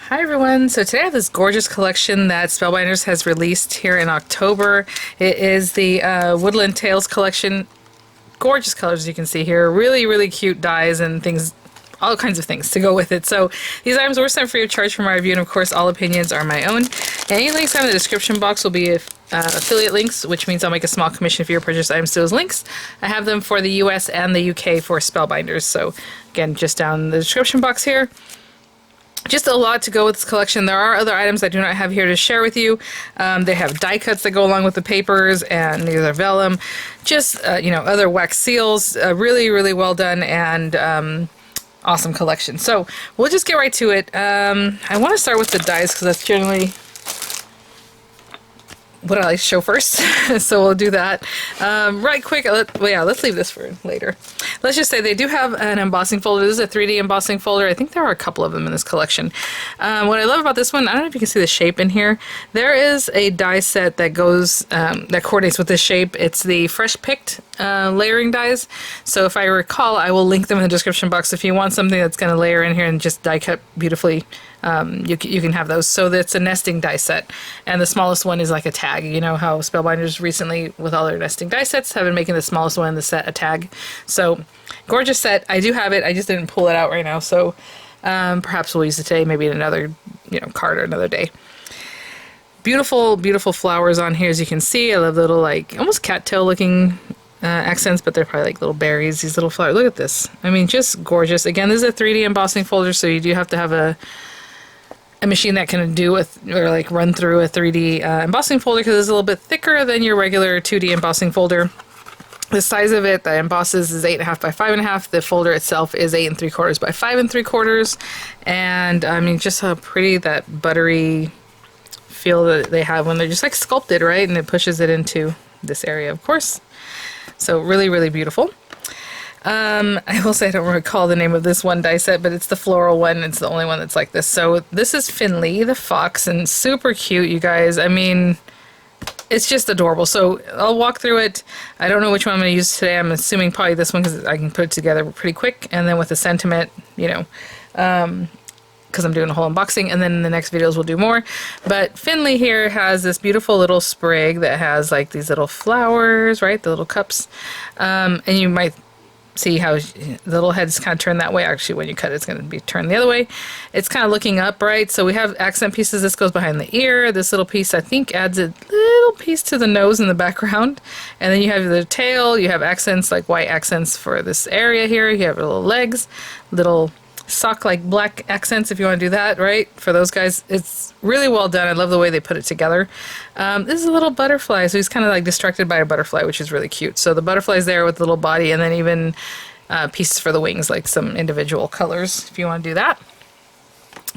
Hi everyone, so today I have this gorgeous collection that Spellbinders has released here in October. It is the Woodland Tales collection. Gorgeous colors as you can see here, really cute dies and things, all kinds of things to go with it. So these items were sent free of charge for my review, and of course all opinions are my own. Any links in the description box will be affiliate links, which means I'll make a small commission for your purchase items to those links. I have them for the US and the UK for Spellbinders, so again, just down in the description box here. Just a lot to go with this collection. There are other items I do not have here to share with you. They have die cuts that go along with the papers, and these are vellum. Just, other wax seals. Really well done, and awesome collection. So we'll just get right to it. I want to start with the dies because that's generally what I like to show first. So we'll do that. Right quick, let's leave this for later. Let's just say they do have an embossing folder. This is a 3D embossing folder. I think there are a couple of them in this collection. What I love about this one, I don't know if you can see the shape in here. There is a die set that goes, that coordinates with this shape. It's the fresh picked layering dies. So if I recall, I will link them in the description box. If you want something that's going to layer in here and just die cut beautifully, you can have those. So that's a nesting die set, and the smallest one is like a tag. You know how Spellbinders recently, with all their nesting die sets, have been making the smallest one in the set a tag. So gorgeous set. I do have it. I just didn't pull it out right now. So perhaps we'll use it today, maybe in another card or another day. Beautiful flowers on here, as you can see. I love little like almost cattail looking accents, but they're probably like little berries, these little flowers. Look at this. I mean, just gorgeous. Again, this is a 3D embossing folder, so you do have to have a machine that can do like run through a 3D embossing folder, because it's a little bit thicker than your regular 2D embossing folder. The size of it that embosses is 8.5 by 5.5. The folder itself is 8.75 by 5.75. And I mean, just how pretty that buttery feel that they have when they're just like sculpted, right? And it pushes it into this area, of course. So really beautiful. I will say I don't recall the name of this one die set, but it's the floral one. It's the only one that's like this. So this is Finley the fox, and super cute, you guys. I mean, it's just adorable. So I'll walk through it. I don't know which one I'm going to use today. I'm assuming probably this one because I can put it together pretty quick. And then with the sentiment, because I'm doing a whole unboxing, and then in the next videos we'll do more. But Finley here has this beautiful little sprig that has like these little flowers, right? The little cups. And you might see how the little head's kind of turned that way. Actually, when you cut it, it's going to be turned the other way. It's kind of looking up, right? So we have accent pieces. This goes behind the ear. This little piece, I think, adds a little piece to the nose in the background. And then you have the tail. You have accents, like white accents for this area here. You have little legs, little sock like black accents if you want to do that, right? For those guys, it's really well done. I love the way they put it together. This is a little butterfly, so he's kind of like distracted by a butterfly, which is really cute. So the butterfly's there with the little body, and then even pieces for the wings, like some individual colors if you want to do that.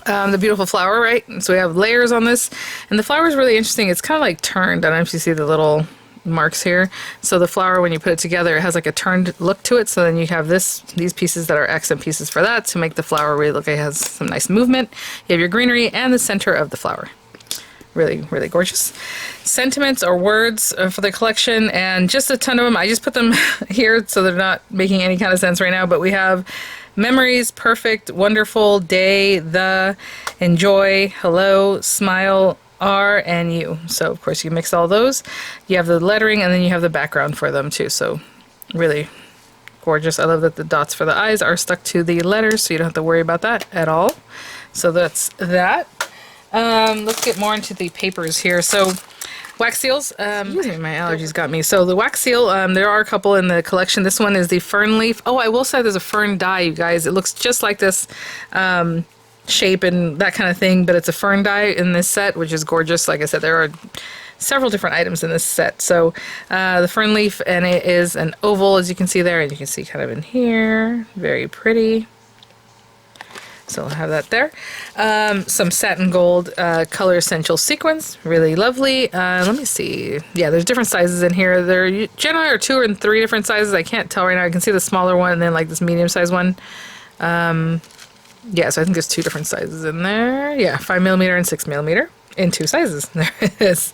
The beautiful flower, right? So we have layers on this, and the flower is really interesting. It's kind of like turned. I don't know if you see the little marks here. So the flower, when you put it together, it has like a turned look to it. So then you have these pieces that are accent pieces for that to make the flower really look like it has some nice movement. You have your greenery and the center of the flower. Really gorgeous. Sentiments or words for the collection, and just a ton of them. I just put them here so they're not making any kind of sense right now, but we have memories, perfect, wonderful, day, the, enjoy, hello, smile, R, and U. So of course you mix all those. You have the lettering, and then you have the background for them too. So really gorgeous. I love that the dots for the eyes are stuck to the letters, so you don't have to worry about that at all. So that's that. Let's get more into the papers here. So wax seals. Excuse me, my allergies got me. So the wax seal, there are a couple in the collection. This one is the fern leaf. Oh, I will say there's a fern die, you guys. It looks just like this shape and that kind of thing, but it's a fern die in this set, which is gorgeous. Like I said, there are several different items in this set. So the fern leaf, and it is an oval, as you can see there, and you can see kind of in here. Very pretty. So I'll have that there. Some satin gold color essential sequins, really lovely. Let me see. Yeah, there's different sizes in here. There generally are 2 and 3 different sizes. I can't tell right now. I can see the smaller one and then like this medium size one. Yeah, so I think there's 2 different sizes in there. Yeah, 5mm and 6mm in 2 sizes. There it is.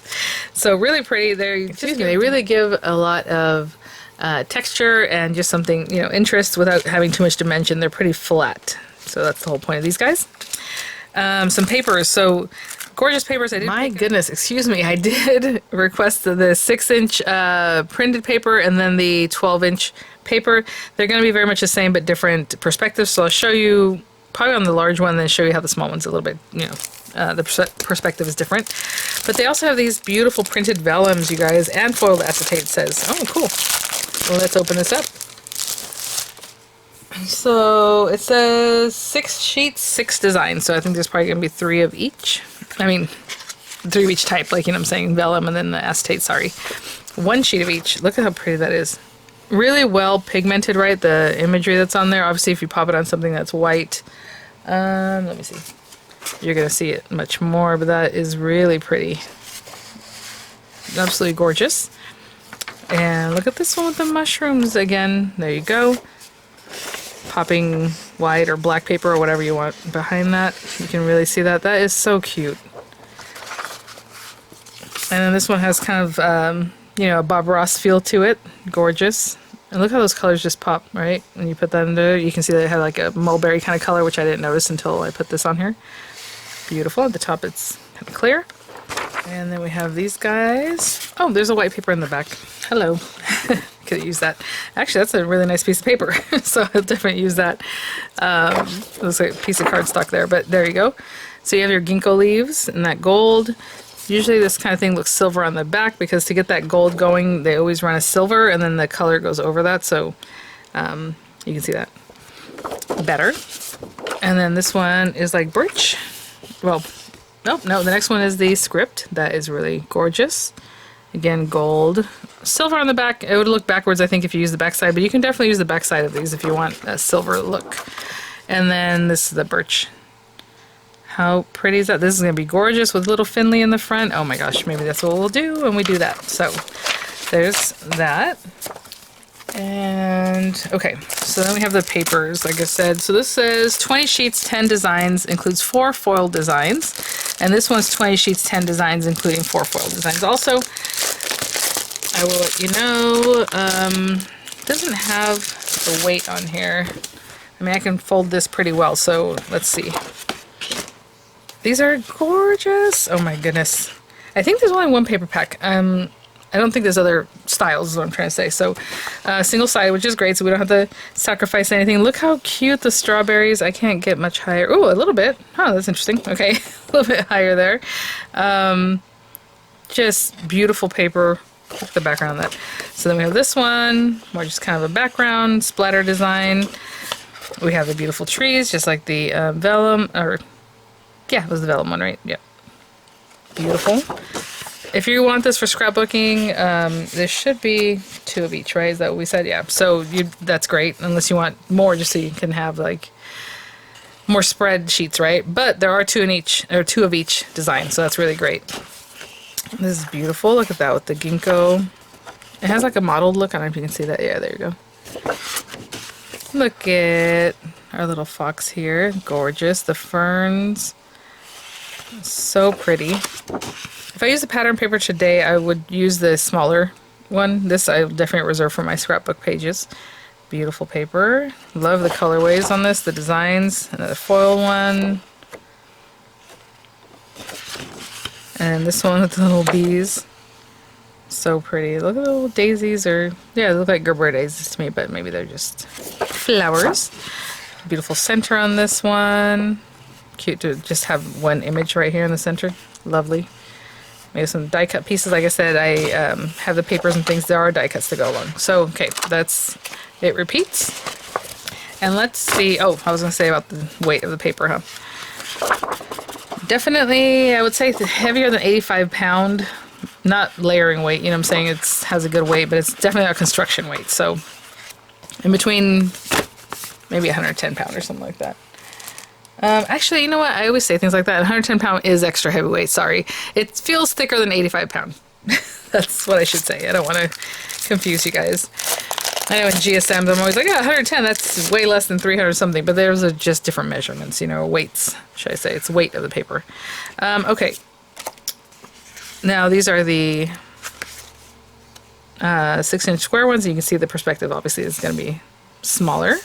So really pretty. They really give a lot of texture and just something, interest without having too much dimension. They're pretty flat. So that's the whole point of these guys. Some papers. So gorgeous papers. My goodness, excuse me. I did request the 6-inch printed paper and then the 12-inch paper. They're going to be very much the same but different perspectives. So I'll show you probably on the large one, then show you how the small one's a little bit, the perspective is different. But they also have these beautiful printed vellums, you guys, and foiled acetate says. Oh, cool. Well, let's open this up. So it says 6 sheets, 6 designs. So I think there's probably going to be 3 of each. I mean, 3 of each type, like, I'm saying vellum and then the acetate, sorry. 1 sheet of each. Look at how pretty that is. Really well pigmented, right? The imagery that's on there. Obviously, if you pop it on something that's white, let me see. You're going to see it much more, but that is really pretty. Absolutely gorgeous. And look at this one with the mushrooms again. There you go. Popping white or black paper or whatever you want behind that. You can really see that. That is so cute. And then this one has kind of, a Bob Ross feel to it. Gorgeous. And look how those colors just pop, right? When you put that into it, you can see that it had like a mulberry kind of color, which I didn't notice until I put this on here. Beautiful. At the top, it's kind of clear. And then we have these guys. Oh, there's a white paper in the back. Hello. Could use that. Actually, that's a really nice piece of paper. So I'll definitely use that. Looks like a piece of cardstock there, but there you go. So you have your ginkgo leaves and that gold. Usually this kind of thing looks silver on the back because to get that gold going, they always run a silver and then the color goes over that. So you can see that better. And then this one is like birch. Well, no, the next one is the script. That is really gorgeous. Again, gold. Silver on the back. It would look backwards, I think, if you use the back side, but you can definitely use the back side of these if you want a silver look. And then this is the birch. How pretty is that? This is going to be gorgeous with little Finley in the front. Oh my gosh, maybe that's what we'll do when we do that. So there's that. And okay, so then we have the papers, like I said. So this says 20 sheets, 10 designs, includes 4 foil designs. And this one's 20 sheets, 10 designs, including 4 foil designs. Also, I will let you know, it doesn't have the weight on here. I mean, I can fold this pretty well, so let's see. These are gorgeous. Oh my goodness. I think there's only 1 paper pack. I don't think there's other styles is what I'm trying to say. So single side, which is great, so we don't have to sacrifice anything. Look how cute the strawberries. I can't get much higher. Ooh, a little bit. Oh, that's interesting. Okay, a little bit higher there. Just beautiful paper. Look at the background on that. So then we have this one, more just kind of a background, splatter design. We have the beautiful trees, just like the vellum, or yeah, it was the vellum one, right? Yep. Beautiful. If you want this for scrapbooking, there should be 2 of each, right? Is that what we said? Yeah. So that's great, unless you want more, just so you can have like more spread sheets, right? But there are 2 in each, or 2 of each design, so that's really great. This is beautiful. Look at that with the ginkgo. It has like a mottled look. I don't know if you can see that. Yeah, there you go. Look at our little fox here. Gorgeous. The ferns. So pretty. If I use the pattern paper today, I would use the smaller one. This I definitely reserve for my scrapbook pages. Beautiful paper. Love the colorways on this, the designs. Another foil one. And this one with the little bees. So pretty. Look at the little daisies, or yeah, they look like Gerber daisies to me, but maybe they're just flowers. Beautiful center on this one. Cute to just have one image right here in the center. Lovely. Maybe some die cut pieces. Like I said, I have the papers and things. There are die cuts to go along. So, okay, that's it. Repeats. And let's see. Oh, I was going to say about the weight of the paper, huh? Definitely, I would say heavier than 85 pound. Not layering weight, you know what I'm saying? It has a good weight, but it's definitely a construction weight. So, in between maybe 110 pound or something like that. Actually, you know what? I always say things like that. 110 pound is extra heavyweight. Sorry. It feels thicker than 85 pound. That's what I should say. I don't want to confuse you guys. I know in GSMs, I'm always like, yeah, 110, that's way less than 300 something. But there's just different measurements, you know, weights, should I say. It's weight of the paper. Okay. Now, these are the 6-inch square ones. You can see the perspective, obviously, is going to be smaller.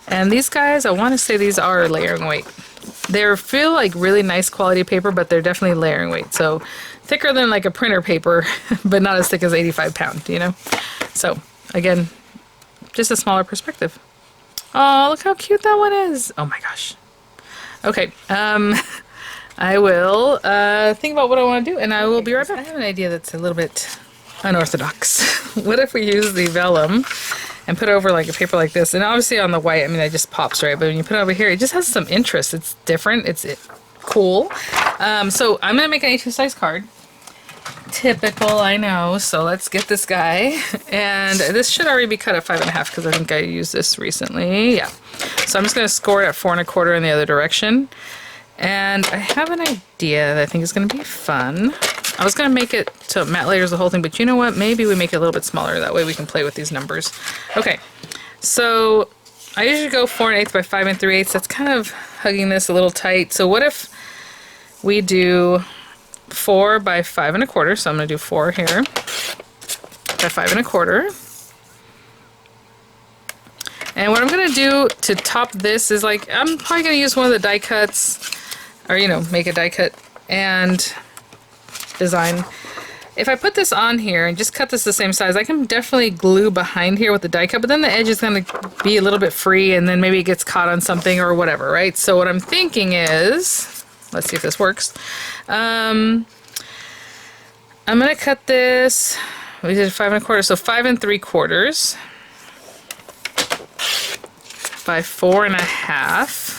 And these guys, I want to say these are layering weight. They feel like really nice quality paper, but they're definitely layering weight. So thicker than like a printer paper, but not as thick as 85 pound, you know? So again, just a smaller perspective. Oh, look how cute that one is. Oh my gosh. Okay, I will think about what I want to do, and I will be right back. I have an idea that's a little bit unorthodox. What if we use the vellum and put it over like a paper like this? And obviously on the white, I mean, it just pops, right? But when you put it over here, it just has some interest. It's different. It's cool. So I'm going to make an A2 size card. Typical, I know. So let's get this guy. And this should already be cut at 5.5 because I think I used this recently. Yeah. So I'm just going to score it at 4.25 in the other direction. And I have an idea that I think is going to be fun. I was going to make it so matte layers the whole thing, but you know what? Maybe we make it a little bit smaller. That way we can play with these numbers. Okay. So I usually go 4 1/8 by 5 3/8. That's kind of hugging this a little tight. So what if we do 4 by 5 1/4? So I'm going to do 4 here by 5 1/4. And what I'm going to do to top this is like, I'm probably going to use one of the die cuts, or, you know, make a die cut and design. If I put this on here and just cut this the same size, I can definitely glue behind here with the die cut, but then the edge is going to be a little bit free and then maybe it gets caught on something or whatever, right? So what I'm thinking is, let's see if this works. I'm going to cut this, we did 5 1/4, so 5 3/4 by 4 1/2.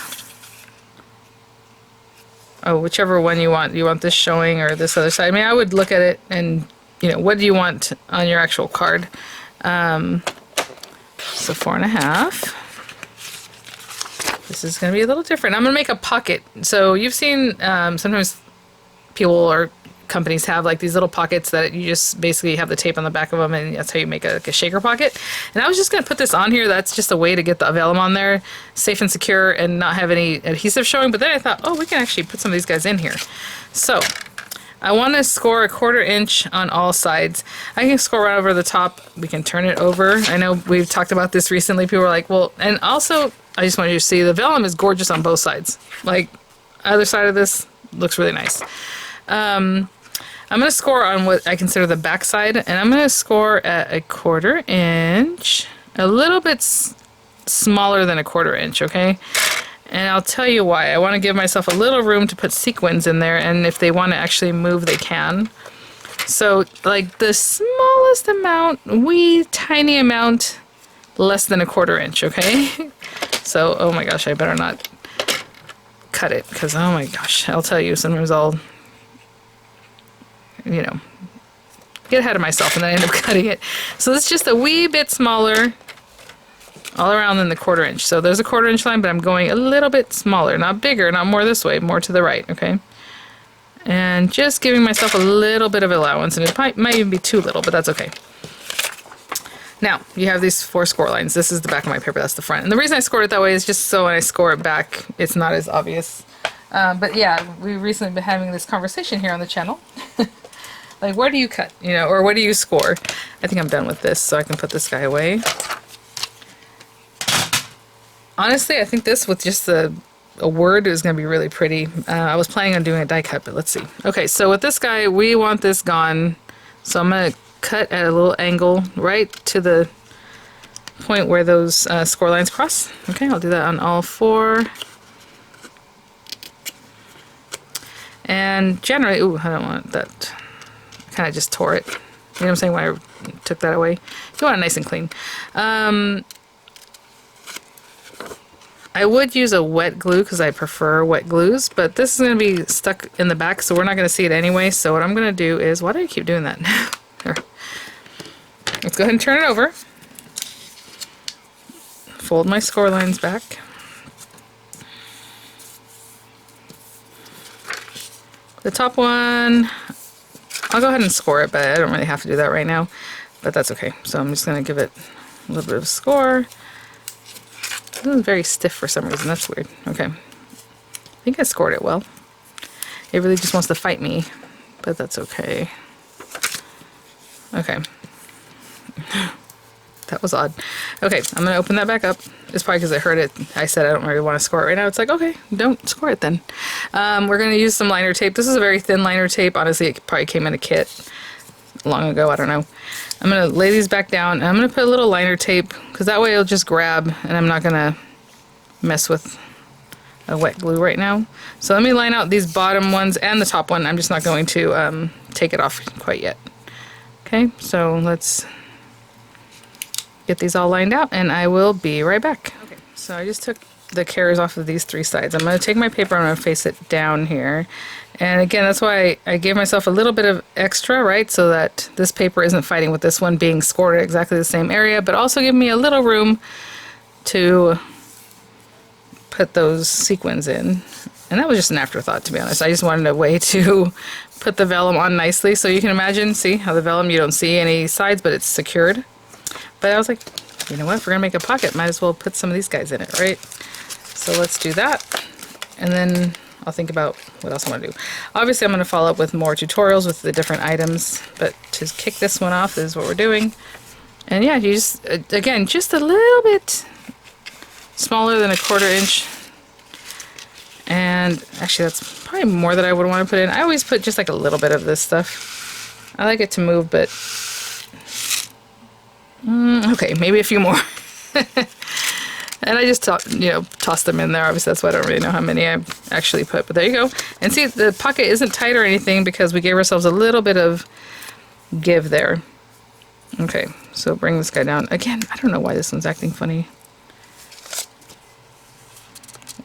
Oh, whichever one you want. You want this showing or this other side? I mean, I would look at it and, you know, what do you want on your actual card? So 4 1/2. This is going to be a little different. I'm going to make a pocket. So you've seen sometimes people or companies have like these little pockets that you just basically have the tape on the back of them, and that's how you make a shaker pocket. And I was just going to put this on here. That's just a way to get the vellum on there safe and secure and not have any adhesive showing. But then I thought, oh, we can actually put some of these guys in here. So I want to score 1/4 inch on all sides. I can score right over the top. We can turn it over. I know we've talked about this recently. People were like, well, and also I just want you to see the vellum is gorgeous on both sides. Like either side of this looks really nice. I'm going to score on what I consider the back side, and I'm going to score at 1/4 inch, a little bit smaller than 1/4 inch, okay? And I'll tell you why. I want to give myself a little room to put sequins in there, and if they want to actually move, they can. So, like the smallest amount, wee tiny amount, less than 1/4 inch, okay? So, oh my gosh, I better not cut it, because oh my gosh, I'll tell you, sometimes I'll, you know, get ahead of myself and then I end up cutting it. So it's just a wee bit smaller all around than the 1/4 inch. So there's a 1/4 inch line, but I'm going a little bit smaller, not bigger, not more this way, more to the right, okay? And just giving myself a little bit of allowance, and it might even be too little, but that's okay. Now, you have these 4 score lines. This is the back of my paper, that's the front. And the reason I scored it that way is just so when I score it back, it's not as obvious. But yeah, we've recently been having this conversation here on the channel. Like, where do you cut, you know, or where do you score? I think I'm done with this, so I can put this guy away. Honestly, I think this with just a word is going to be really pretty. I was planning on doing a die cut, but let's see. Okay, so with this guy, we want this gone. So I'm going to cut at a little angle right to the point where those score lines cross. Okay, I'll do that on all 4. And generally, ooh, I don't want that. Kind of just tore it. You know what I'm saying when I took that away? You want it nice and clean. I would use a wet glue because I prefer wet glues, but this is going to be stuck in the back, so we're not going to see it anyway. So what I'm going to do is, why do I keep doing that? Let's go ahead and turn it over. Fold my score lines back. The top one, I'll go ahead and score it, but I don't really have to do that right now, but that's okay. So I'm just going to give it a little bit of a score. This is very stiff for some reason. That's weird. Okay. I think I scored it well. It really just wants to fight me, but that's okay. Okay. That was odd. Okay, I'm going to open that back up. It's probably because I heard it. I said I don't really want to score it right now. It's like, okay, don't score it then. We're going to use some liner tape. This is a very thin liner tape. Honestly, it probably came in a kit long ago. I don't know. I'm going to lay these back down, and I'm going to put a little liner tape, because that way it'll just grab, and I'm not going to mess with a wet glue right now. So let me line out these bottom ones and the top one. I'm just not going to take it off quite yet. Okay, so let's get these all lined out, and I will be right back. Okay, so I just took the carriers off of these 3 sides. I'm going to take my paper, I'm going to face it down here. And again, that's why I gave myself a little bit of extra, right? So that this paper isn't fighting with this one being scored at exactly the same area, but also give me a little room to put those sequins in. And that was just an afterthought, to be honest. I just wanted a way to put the vellum on nicely. So you can imagine, see how the vellum, you don't see any sides, but it's secured. But I was like, you know what, if we're going to make a pocket, might as well put some of these guys in it, right? So let's do that. And then I'll think about what else I want to do. Obviously, I'm going to follow up with more tutorials with the different items. But to kick this one off, this is what we're doing. And yeah, you just, again, just a little bit smaller than a 1/4 inch. And actually, that's probably more than I would want to put in. I always put just like a little bit of this stuff. I like it to move, but okay, maybe a few more. And I just tossed them in there. Obviously, that's why I don't really know how many I actually put. But there you go. And see, the pocket isn't tight or anything because we gave ourselves a little bit of give there. Okay, so bring this guy down. Again, I don't know why this one's acting funny.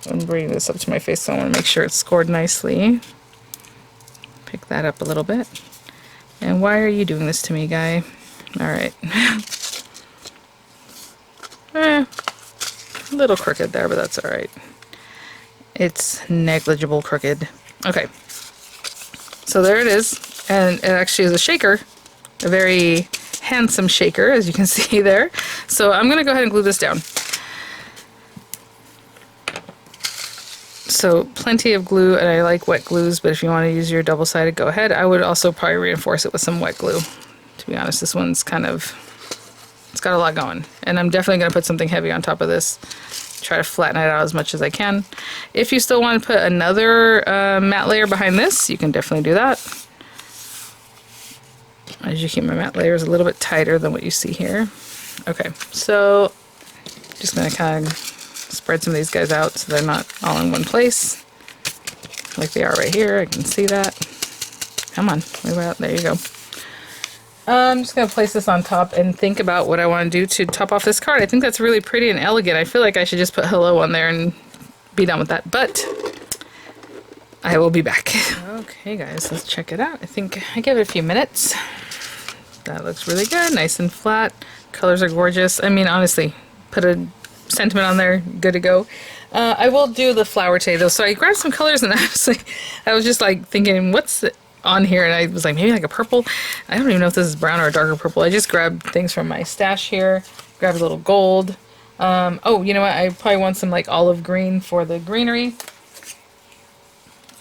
I'm bringing this up to my face, so I want to make sure it's scored nicely. Pick that up a little bit. And why are you doing this to me, guy? Alright. A little crooked there, but that's alright. It's negligible crooked. Okay. So there it is. And it actually is a shaker. A very handsome shaker, as you can see there. So I'm going to go ahead and glue this down. So plenty of glue, and I like wet glues, but if you want to use your double-sided, go ahead. I would also probably reinforce it with some wet glue. To be honest, this one's kind of, it's got a lot going. And I'm definitely going to put something heavy on top of this. Try to flatten it out as much as I can. If you still want to put another matte layer behind this, you can definitely do that. I usually keep my matte layers a little bit tighter than what you see here. Okay, so just going to kind of spread some of these guys out so they're not all in one place like they are right here. I can see that. Come on, move out. There you go. I'm just going to place this on top and think about what I want to do to top off this card. I think that's really pretty and elegant. I feel like I should just put hello on there and be done with that, but I will be back. Okay guys, let's check it out. I think I give it a few minutes. That looks really good, nice and flat. Colors are gorgeous. I mean, honestly, put a sentiment on there, good to go. I will do the flower today though, so I grabbed some colors and honestly, I was just like thinking, what's on here? And I was like, maybe like a purple. I don't even know if this is brown or a darker purple. I just grabbed things from my stash here, grabbed a little gold. Oh, you know what? I probably want some like olive green for the greenery.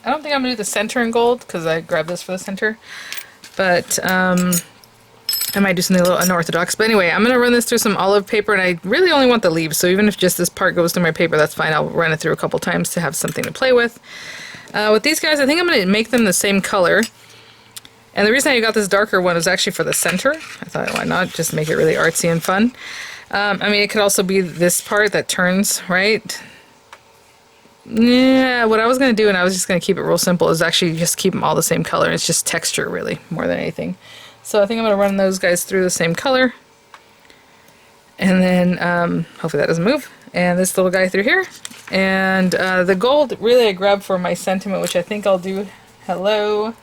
I don't think I'm gonna do the center in gold because I grabbed this for the center, but I might do something a little unorthodox. But anyway, I'm going to run this through some olive paper, and I really only want the leaves, so even if just this part goes through my paper, that's fine. I'll run it through a couple times to have something to play with. With these guys, I think I'm going to make them the same color. And the reason I got this darker one is actually for the center. I thought, why not? Just make it really artsy and fun. I mean, it could also be this part that turns, right? Yeah, what I was going to do, and I was just going to keep it real simple, is actually just keep them all the same color. It's just texture, really, more than anything. So I think I'm going to run those guys through the same color. And then hopefully that doesn't move. And this little guy through here. And the gold, really I grabbed for my sentiment, which I think I'll do hello.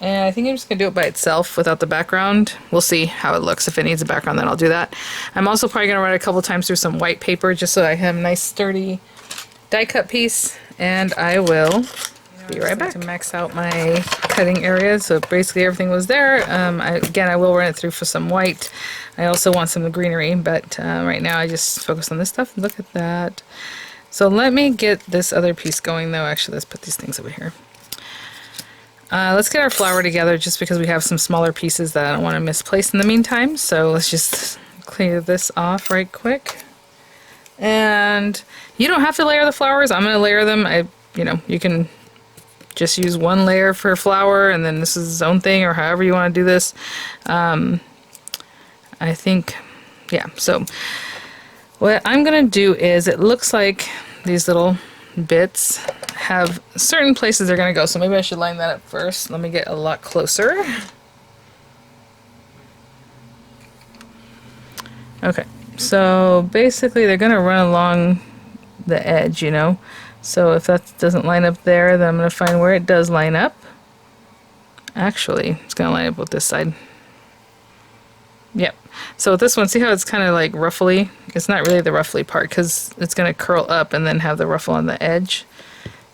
And I think I'm just going to do it by itself without the background. We'll see how it looks. If it needs a background, then I'll do that. I'm also probably going to run it a couple times through some white paper just so I have a nice sturdy die cut piece. And I will be right back. To max out my cutting area, so basically everything was there. Again, I will run it through for some white. I also want some of the greenery, but right now I just focus on this stuff. Look at that. So let me get this other piece going though. Actually, let's put these things over here. Let's get our flower together just because we have some smaller pieces that I don't want to misplace in the meantime. So let's just clear this off right quick. And you don't have to layer the flowers. I'm going to layer them. You can just use one layer for flower, and then this is its own thing, or however you want to do this. I think, yeah. So what I'm going to do is, it looks like these little bits have certain places they're going to go. So maybe I should line that up first. Let me get a lot closer. Okay, so basically they're going to run along the edge, you know. So if that doesn't line up there, then I'm going to find where it does line up. Actually, it's going to line up with this side. Yep. So with this one, see how it's kind of like ruffly? It's not really the ruffly part because it's going to curl up and then have the ruffle on the edge.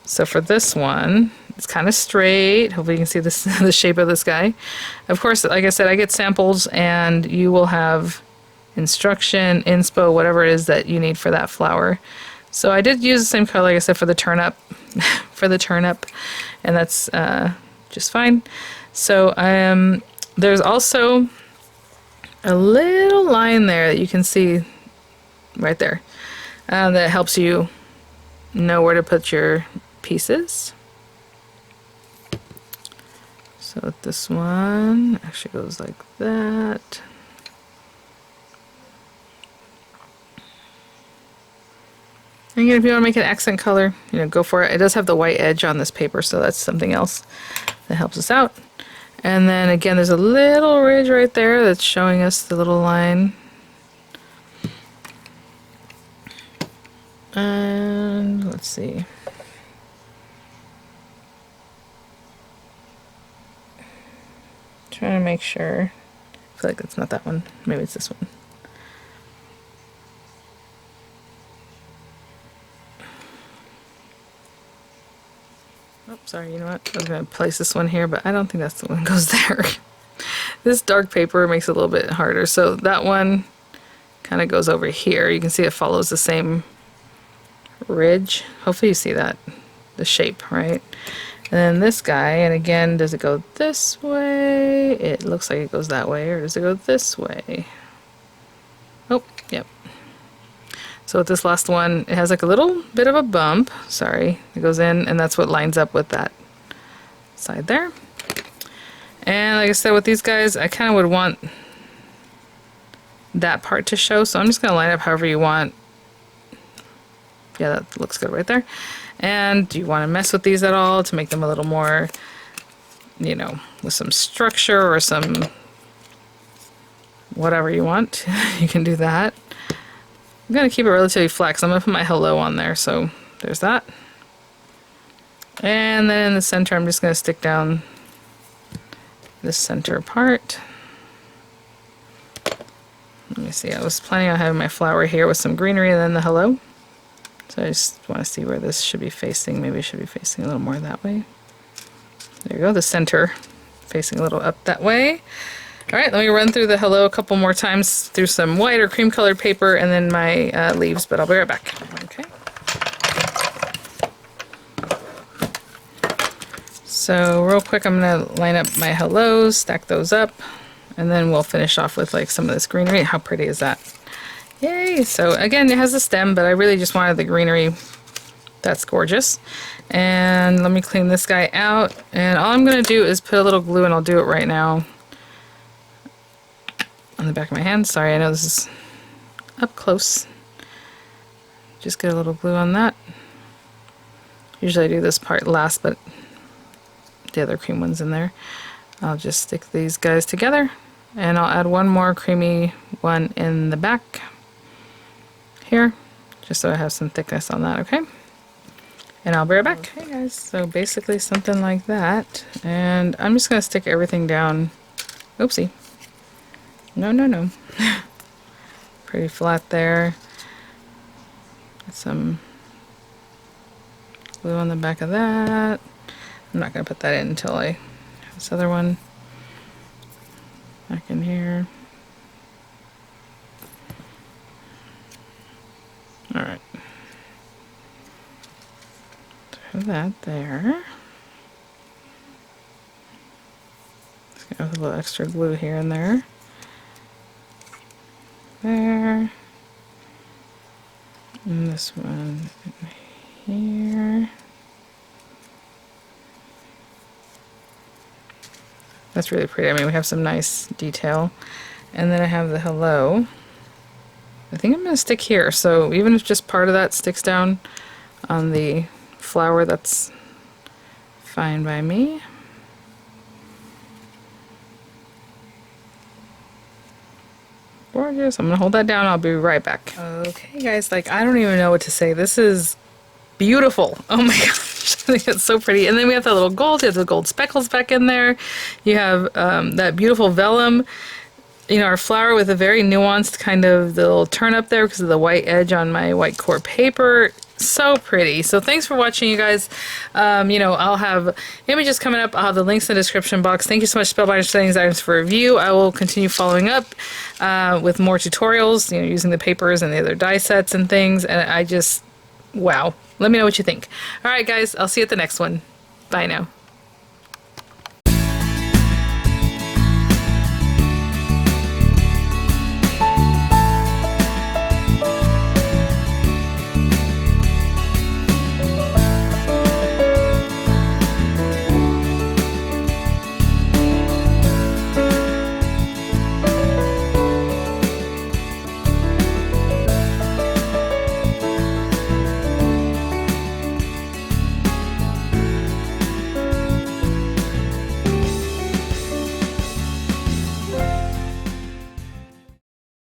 So for this one, it's kind of straight. Hopefully you can see this, the shape of this guy. Of course, like I said, I get samples, and you will have instruction, inspo, whatever it is that you need for that flower. So I did use the same color, like I said, for the turnip, and that's just fine. So there's also a little line there that you can see right there that helps you know where to put your pieces. So this one actually goes like that. And again, if you want to make an accent color, go for it. It does have the white edge on this paper, so that's something else that helps us out. And then again, there's a little ridge right there that's showing us the little line. And let's see. Trying to make sure. I feel like it's not that one. Maybe it's this one. Oh, sorry, you know what? I was going to place this one here, but I don't think that's the one that goes there. This dark paper makes it a little bit harder. So that one kind of goes over here. You can see it follows the same ridge. Hopefully you see that, the shape, right? And then this guy, and again, does it go this way? It looks like it goes that way, or does it go this way? Oh, yep. So with this last one, it has like a little bit of a bump. Sorry, it goes in, and that's what lines up with that side there. And like I said, with these guys, I kind of would want that part to show, so I'm just going to line up however you want. Yeah, that looks good right there. And do you want to mess with these at all to make them a little more, with some structure or some whatever you want, you can do that. I'm going to keep it relatively flat because I'm going to put my hello on there, so there's that. And then in the center, I'm just going to stick down this center part. Let me see, I was planning on having my flower here with some greenery and then the hello. So I just want to see where this should be facing. Maybe it should be facing a little more that way. There you go, the center facing a little up that way. Alright, let me run through the hello a couple more times through some white or cream colored paper and then my leaves, but I'll be right back. Okay. So real quick, I'm going to line up my hellos, stack those up, and then we'll finish off with like some of this greenery. How pretty is that? Yay! So again, it has a stem, but I really just wanted the greenery. That's gorgeous. And let me clean this guy out. And all I'm going to do is put a little glue, and I'll do it right now on the back of my hand. Sorry, I know this is up close. Just get a little glue on that. Usually I do this part last, but the other cream one's in there. I'll just stick these guys together, and I'll add one more creamy one in the back here, just so I have some thickness on that, okay? And I'll be right back. Okay guys, so basically something like that, and I'm just going to stick everything down. Oopsie. No. Pretty flat there. Get some glue on the back of that. I'm not going to put that in until I have this other one back in here. Alright. Have that there. Just gonna have a little extra glue here and there. Okay, this one here. That's really pretty. I mean, we have some nice detail. And then I have the hello. I think I'm going to stick here. So even if just part of that sticks down on the flower, that's fine by me. Gorgeous. I'm going to hold that down. I'll be right back. Okay, guys, like, I don't even know what to say. This is beautiful. Oh my gosh. I think it's so pretty. And then we have that little gold. You have the gold speckles back in there. You have that beautiful vellum. You know, our flower with a very nuanced kind of the little turn up there because of the white edge on my white core paper. So pretty. So thanks for watching, you guys. You know, I'll have images coming up. I'll have the links in the description box. Thank you so much, Spellbinders, for these items for review. I will continue following up with more tutorials, you know, using the papers and the other die sets and things. And I just, wow. Let me know what you think. All right, guys. I'll see you at the next one. Bye now.